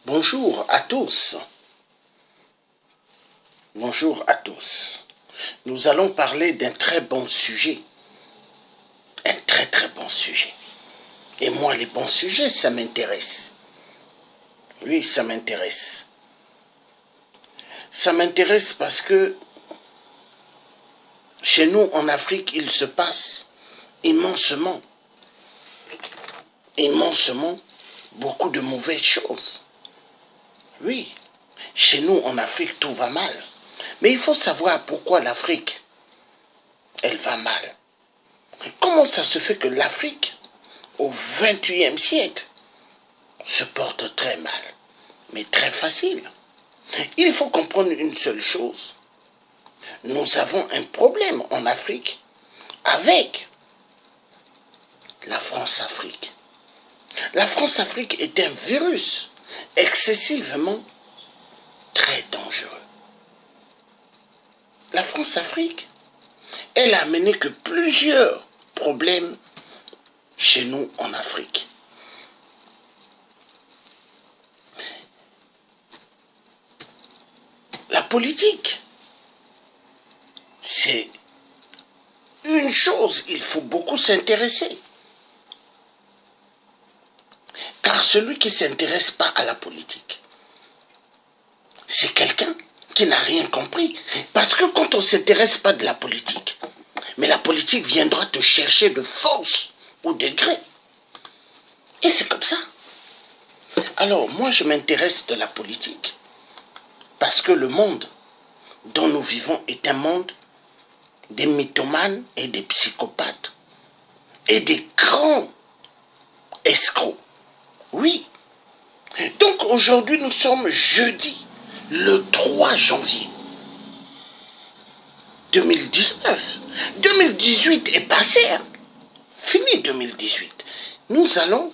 Bonjour à tous. Bonjour à tous. Nous allons parler d'un très bon sujet. Un très bon sujet. Et moi, les bons sujets, ça m'intéresse. Oui, ça m'intéresse. Ça m'intéresse parce que chez nous, en Afrique, il se passe immensément beaucoup de mauvaises choses. Oui, chez nous, en Afrique, tout va mal. Mais il faut savoir pourquoi l'Afrique, elle va mal. Comment ça se fait que l'Afrique, au XXIe siècle, se porte très mal, mais très facile? Il faut comprendre une seule chose. Nous avons un problème en Afrique avec la France-Afrique. La France-Afrique est un virus excessivement très dangereux. La France-Afrique, elle a amené que plusieurs problèmes chez nous en Afrique. La politique, c'est une chose, il faut beaucoup s'intéresser. Car celui qui ne s'intéresse pas à la politique, c'est quelqu'un qui n'a rien compris. Parce que quand on ne s'intéresse pas de la politique, mais la politique viendra te chercher de force ou de gré. Et c'est comme ça. Alors, moi, je m'intéresse de la politique parce que le monde dont nous vivons est un monde des mythomanes et des psychopathes et des grands escrocs. Oui. Donc aujourd'hui, nous sommes jeudi, le 3 janvier 2019. 2018 est passé, hein? Fini 2018. Nous allons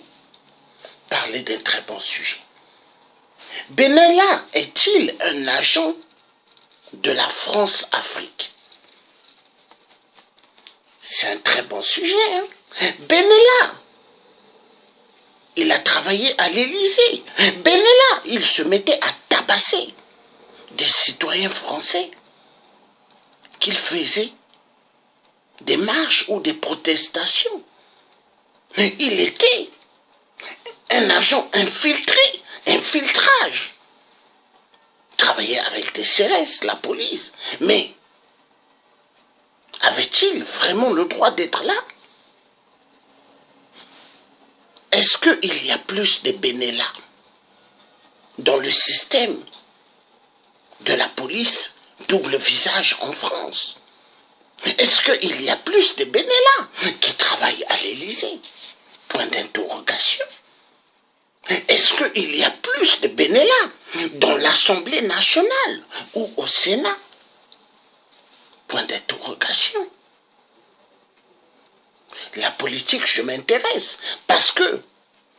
parler d'un très bon sujet. Benalla est-il un agent de la France-Afrique? C'est un très bon sujet, hein? Benalla, il a travaillé à l'Élysée. Benalla, il se mettait à tabasser des citoyens français qu'il faisait des marches ou des protestations. Il était un agent infiltré, infiltrage. Travaillait avec des CRS, la police. Mais avait-il vraiment le droit d'être là? Est-ce qu'il y a plus de Benalla dans le système de la police double visage en France? Est-ce qu'il y a plus de Benalla qui travaillent à l'Élysée? Point d'interrogation. Est-ce qu'il y a plus de Benalla dans l'Assemblée nationale ou au Sénat? Point d'interrogation. La politique, je m'intéresse parce que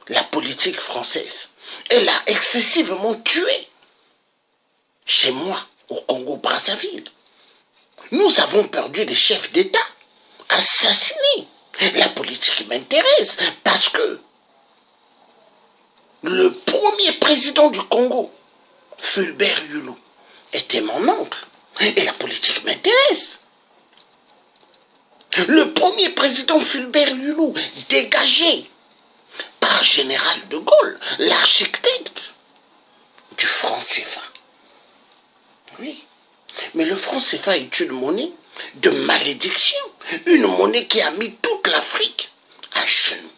la politique française, elle a excessivement tué chez moi, au Congo-Brazzaville. Nous avons perdu des chefs d'État, assassinés. La politique m'intéresse parce que le premier président du Congo, Fulbert Yulou, était mon oncle. Et la politique m'intéresse. Le premier président Fulbert Yulou, dégagé par Général de Gaulle, l'architecte du franc CFA. Oui, mais le franc CFA est une monnaie de malédiction, une monnaie qui a mis toute l'Afrique à genoux.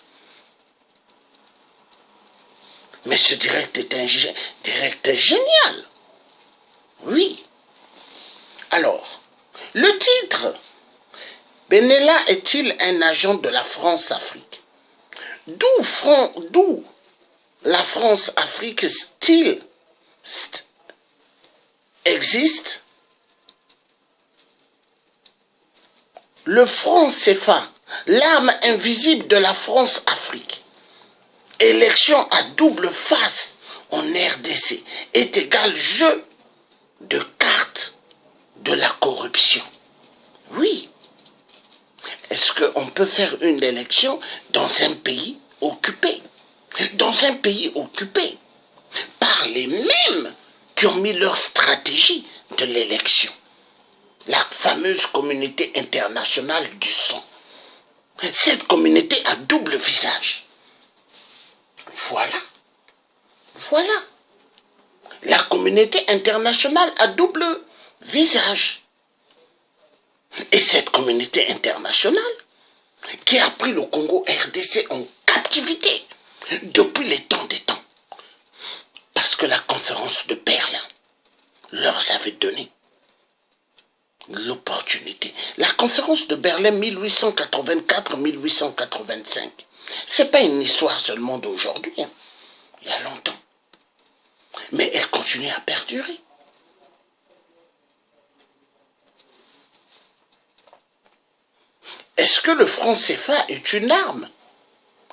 Mais ce direct est un direct génial. Oui. Alors, le titre, Benalla est-il un agent de la France-Afrique? D'où la France-Afrique existe? Le franc CFA, l'arme invisible de la France-Afrique, élection à double face en RDC, est égal jeu de cartes de la corruption. Oui. Est-ce qu'on peut faire une élection dans un pays occupé? Dans un pays occupé par les mêmes qui ont mis leur stratégie de l'élection. La fameuse communauté internationale du sang. Cette communauté a double visage. Voilà. Voilà. La communauté internationale a double visage. Et cette communauté internationale qui a pris le Congo RDC en captivité depuis les temps des temps. Parce que la conférence de Berlin leur avait donné l'opportunité. La conférence de Berlin 1884-1885, c'est pas une histoire seulement d'aujourd'hui, hein. Il y a longtemps. Mais elle continue à perdurer. Est-ce que le franc CFA est une arme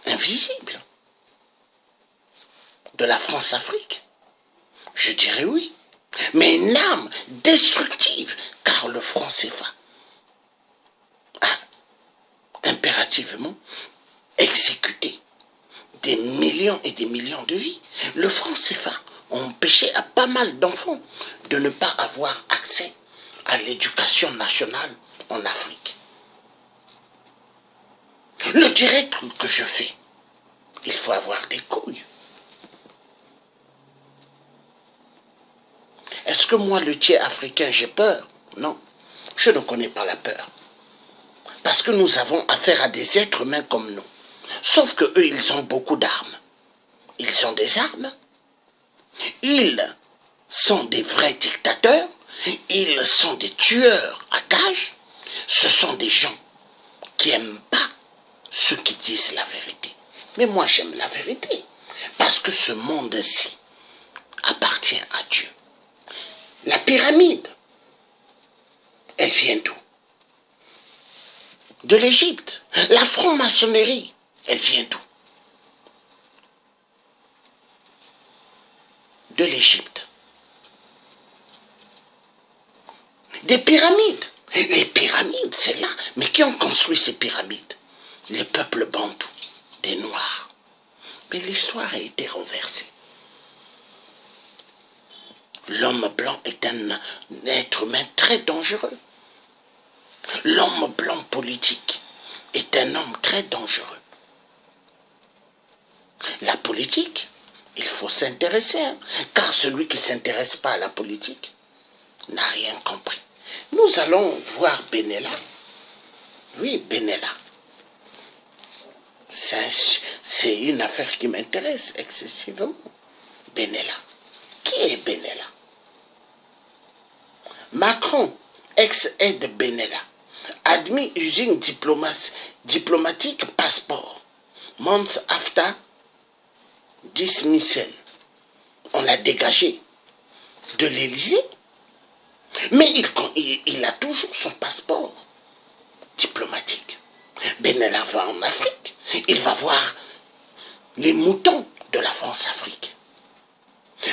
invisible de la France-Afrique? Je dirais oui. Mais une arme destructive, car le franc CFA a impérativement exécuté des millions et des millions de vies. Le franc CFA a empêché à pas mal d'enfants de ne pas avoir accès à l'éducation nationale en Afrique. Le direct que je fais, il faut avoir des couilles. Est-ce que moi, le tiers africain, j'ai peur? Non, je ne connais pas la peur. Parce que nous avons affaire à des êtres humains comme nous. Sauf que eux, ils ont beaucoup d'armes. Ils ont des armes. Ils sont des vrais dictateurs. Ils sont des tueurs à gages. Ce sont des gens qui n'aiment pas ceux qui disent la vérité. Mais moi, j'aime la vérité. Parce que ce monde-ci appartient à Dieu. La pyramide, elle vient d'où? De l'Égypte. La franc-maçonnerie, elle vient d'où? De l'Égypte. Des pyramides. Les pyramides, c'est là. Mais qui ont construit ces pyramides? Les peuples bantous, des Noirs. Mais l'histoire a été renversée. L'homme blanc est un être humain très dangereux. L'homme blanc politique est un homme très dangereux. La politique, il faut s'intéresser, hein, car celui qui ne s'intéresse pas à la politique n'a rien compris. Nous allons voir Benella. Oui, Benella. C'est une affaire qui m'intéresse excessivement. Benella. Qui est Benella? Macron, ex-aide Benella, admis usine diplomatique passeport. Months after dismissal. On l'a dégagé de l'Élysée. Mais il a toujours son passeport diplomatique. Benella va en Afrique. Il va voir les moutons de la France-Afrique.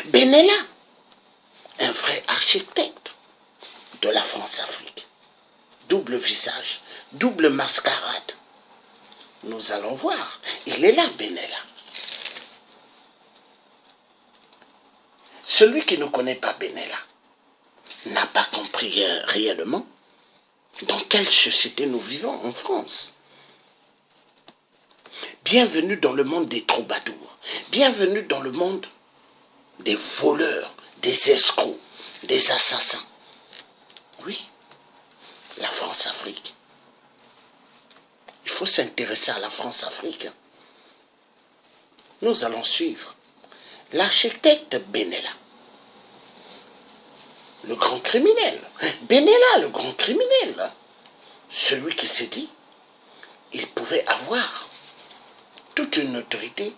Benella, un vrai architecte de la France-Afrique. Double visage, double mascarade. Nous allons voir. Il est là, Benella. Celui qui ne connaît pas Benella n'a pas compris réellement dans quelle société nous vivons en France. Bienvenue dans le monde des troubadours. Bienvenue dans le monde des voleurs, des escrocs, des assassins. Oui, la France-Afrique. Il faut s'intéresser à la France-Afrique. Nous allons suivre l'architecte Benella, le grand criminel. Benella, le grand criminel. Celui qui s'est dit, il pouvait avoir toute une autorité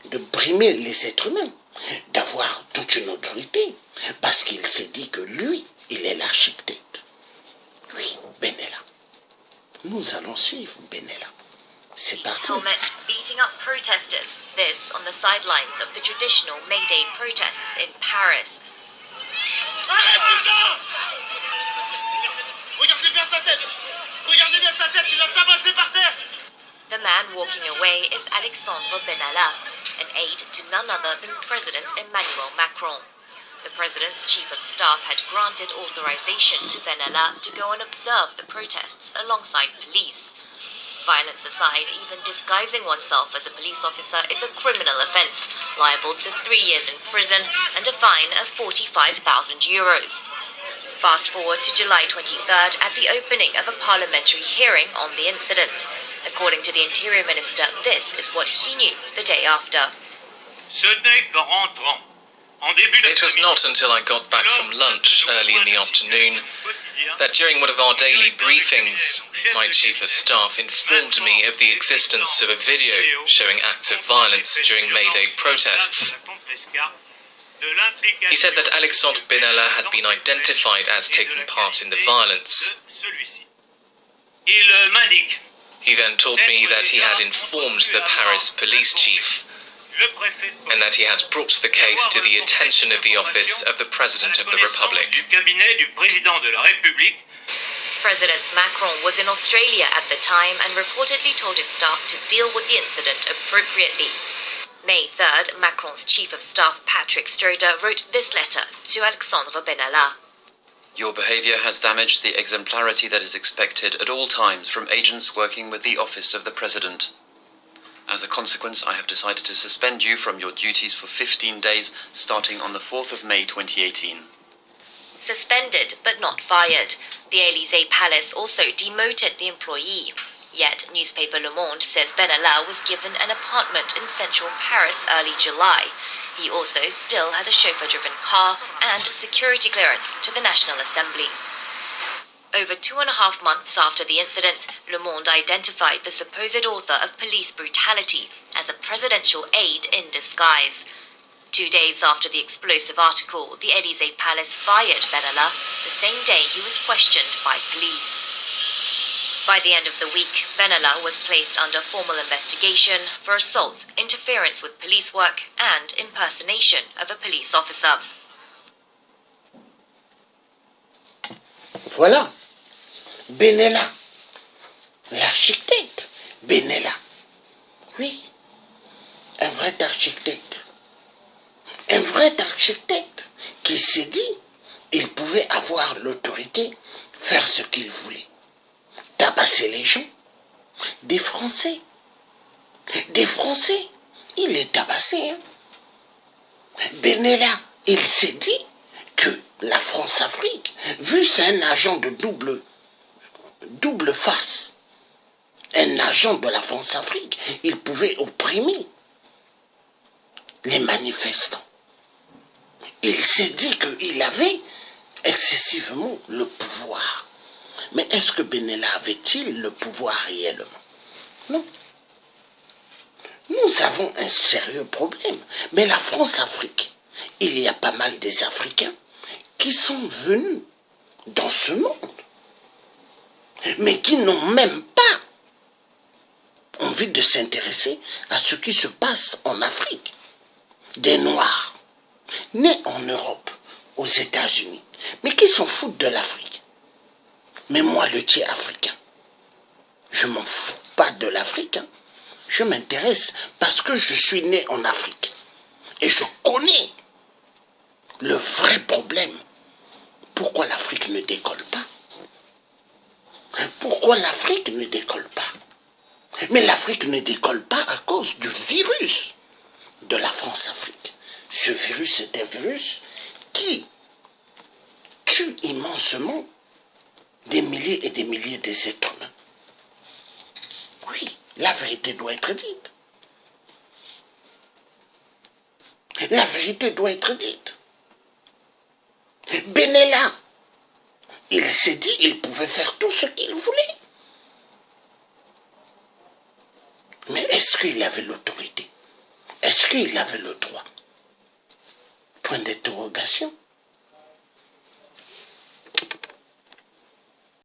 de brimer les êtres humains, d'avoir toute une autorité, parce qu'il s'est dit que lui, il est l'architecte. Oui, Benella. Nous allons suivre Benella. C'est parti. Helmet beating up protesters. This on the sidelines of the traditional May Day protests in Paris. Regardez bien sa tête. Regardez bien sa tête, il l'a tabassé par terre. The man walking away is Alexandre Benalla. an aide to none other than President Emmanuel Macron. The president's chief of staff had granted authorization to Benalla to go and observe the protests alongside police. Violence aside, even disguising oneself as a police officer is a criminal offence, liable to 3 years in prison and a fine of €45,000. Fast forward to July 23rd at the opening of a parliamentary hearing on the incident. According to the Interior Minister, this is what he knew the day after. Ce n'est qu'en rentrant. It was not until I got back from lunch early in the afternoon that during one of our daily briefings, my chief of staff informed me of the existence of a video showing acts of violence during May Day protests. He said that Alexandre Benalla had been identified as taking part in the violence. He then told me that he had informed the Paris police chief and that he had brought the case to the attention of the office of the President of the Republic. President Macron was in Australia at the time and reportedly told his staff to deal with the incident appropriately. May 3rd, Macron's chief of staff Patrick Stroder wrote this letter to Alexandre Benalla. Your behaviour has damaged the exemplarity that is expected at all times from agents working with the office of the President. As a consequence, I have decided to suspend you from your duties for 15 days, starting on the 4th of May 2018. Suspended, but not fired. The Élysée Palace also demoted the employee. Yet, newspaper Le Monde says Benalla was given an apartment in central Paris early July. He also still had a chauffeur-driven car and security clearance to the National Assembly. Over 2.5 months after the incident, Le Monde identified the supposed author of police brutality as a presidential aide in disguise. 2 days after the explosive article, the Élysée Palace fired Benalla the same day he was questioned by police. By the end of the week, Benalla was placed under formal investigation for assault, interference with police work, and impersonation of a police officer. Voilà. Benalla, l'architecte, Benalla, oui, un vrai architecte qui s'est dit il pouvait avoir l'autorité, faire ce qu'il voulait, tabasser les gens, des Français, il les tabassait. Hein. Benalla, il s'est dit que la France-Afrique, vu c'est un agent de double face, un agent de la France-Afrique, il pouvait opprimer les manifestants. Il s'est dit qu'il avait excessivement le pouvoir. Mais est-ce que Benalla avait-il le pouvoir réellement? Non. Nous avons un sérieux problème. Mais la France-Afrique, il y a pas mal des Africains qui sont venus dans ce monde, mais qui n'ont même pas envie de s'intéresser à ce qui se passe en Afrique. Des Noirs, nés en Europe, aux États-Unis, mais qui s'en foutent de l'Afrique. Mais moi, le tiers africain, je m'en fous pas de l'Afrique. Hein. Je m'intéresse parce que je suis né en Afrique. Et je connais le vrai problème. Pourquoi l'Afrique ne décolle pas? Pourquoi l'Afrique ne décolle pas? Mais l'Afrique ne décolle pas à cause du virus de la France-Afrique. Ce virus est un virus qui tue immensement des milliers et des milliers d'êtres humains. Oui, la vérité doit être dite. La vérité doit être dite. Benalla, il s'est dit qu'il pouvait faire tout ce qu'il voulait. Mais est-ce qu'il avait l'autorité? Est-ce qu'il avait le droit? Point d'interrogation.